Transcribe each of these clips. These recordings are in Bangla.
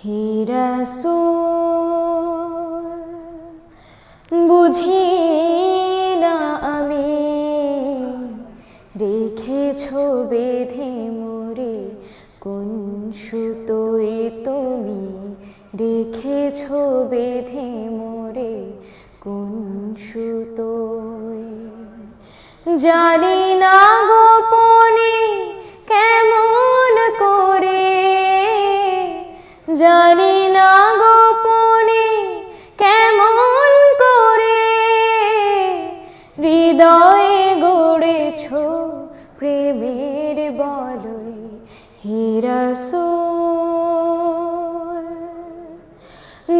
হে রাসূল বুঝি না আমি রেখেছ বেঁধে মোরে কোন সুতোয় তুমি রেখেছ বেঁধে মোরে কোন সুতোয় জানি না গোপনে কেমন করে জানি না গোপনে কেমন করে হৃদয়ে গড়েছ প্রেমের বলয় হে রাসূল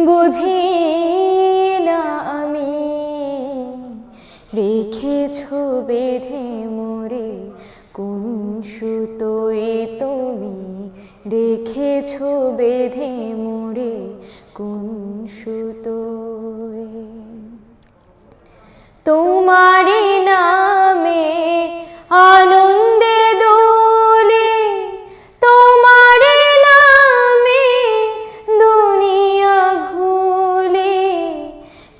বুঝি না আমি রেখেছ বেঁধে মোরে কোন সুতোয় তুমি রেখেছ বেঁধে মোরে কোন সুতোয় তোমারি নামে আনন্দে দোলে তোমারি নামে দুনিয়া ভুলে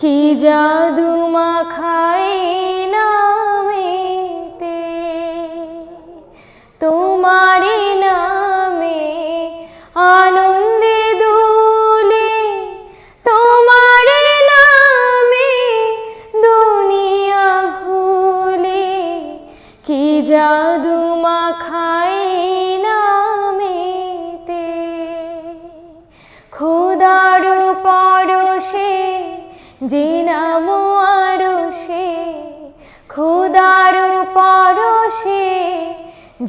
কি জাদু মাখাই নামেতে তোমারি নামে আনন্দে দোলে তোমারি নামে দুনিয়া ভুলে কি জাদু মাখাই নামেতে খোদার পরশে যে নাম আরশে খোদার পরশে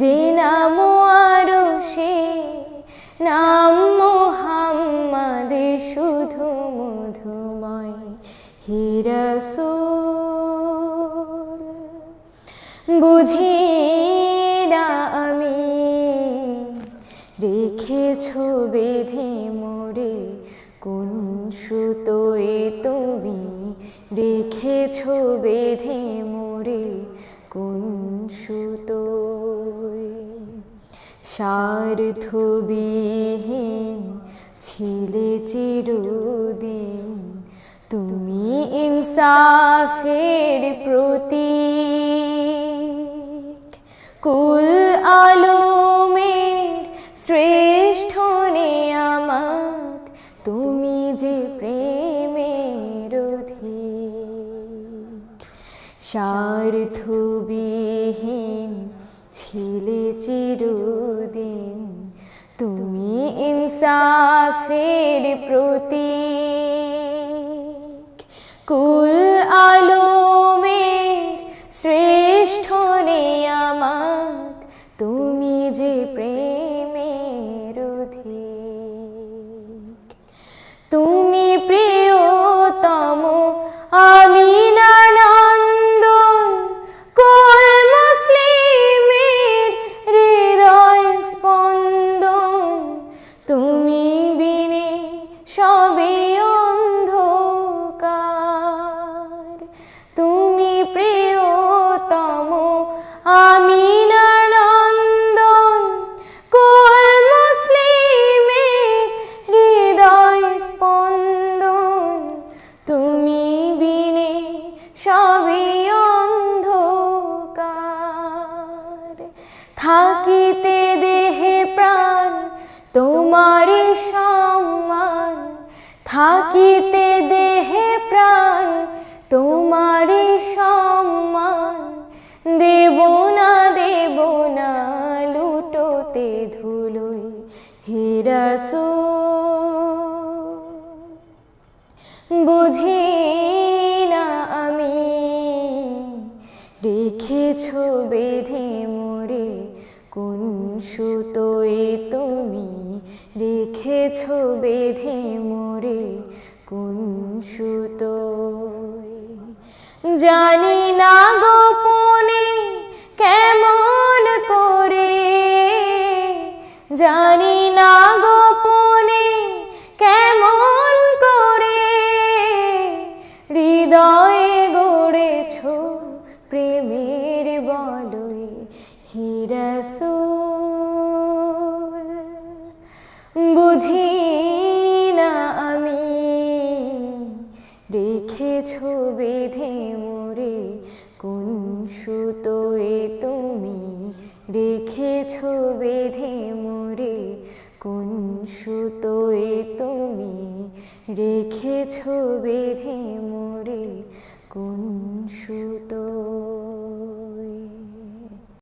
যে নাম আরশে নাম মুহাম্মদ শুধু মধুময় হে রাসূল বুঝি না আমি রেখেছ বেঁধে মোরে কোন সুতোয় তুমি রেখেছ বেঁধে মোরে কোন সুতোয় স্বার্থবিহীন ছিলে চিরদিন তুমি ইনসাফের প্রতীক কুল আলমের শ্রেষ্ঠ নিয়ামত তুমি যে প্রেমের অধিক স্বার্থবিহীন ছিলে চিরদিন তুমি ইনসাফের প্রতীক কুল আলমের শ্রেষ্ঠ নিয়ামত তুমি যে প্রেমের অধিক তুমি প্রিয়তম আমিনার নন্দন কুল মুসলিমের হৃদয় স্পন্দন তুমি বিনে সবে অন্ধকার তুমি প্রিয়তম আমিনার নন্দন কুল মুসলিমের হৃদয় স্পন্দন তুমি বিনে সবে অন্ধকার থাকিতে দেহে প্রাণ তোমারি সম্মান থাকিতে দেহে প্রাণ তোমারি সম্মান দেব না লুটোতে ধুলোয় হে রাসূল বুঝি না আমি রেখেছ বেঁধে মোরে কোন সুতোয় তুমি রেখেছ বেঁধে মোরে কোন সুতোয় জানি না গোপনে কেমন করে জানি না গোপনে কেমন করে হৃদয়ে গড়েছ প্রেমের বলয় হে রাসূল বুঝি বেঁধে মোরে কোন সুতোয় তুমি রেখেছ বেঁধে মোরে কোন সুতোয় তুমি রেখেছ বেঁধে মোরে কোন সুতো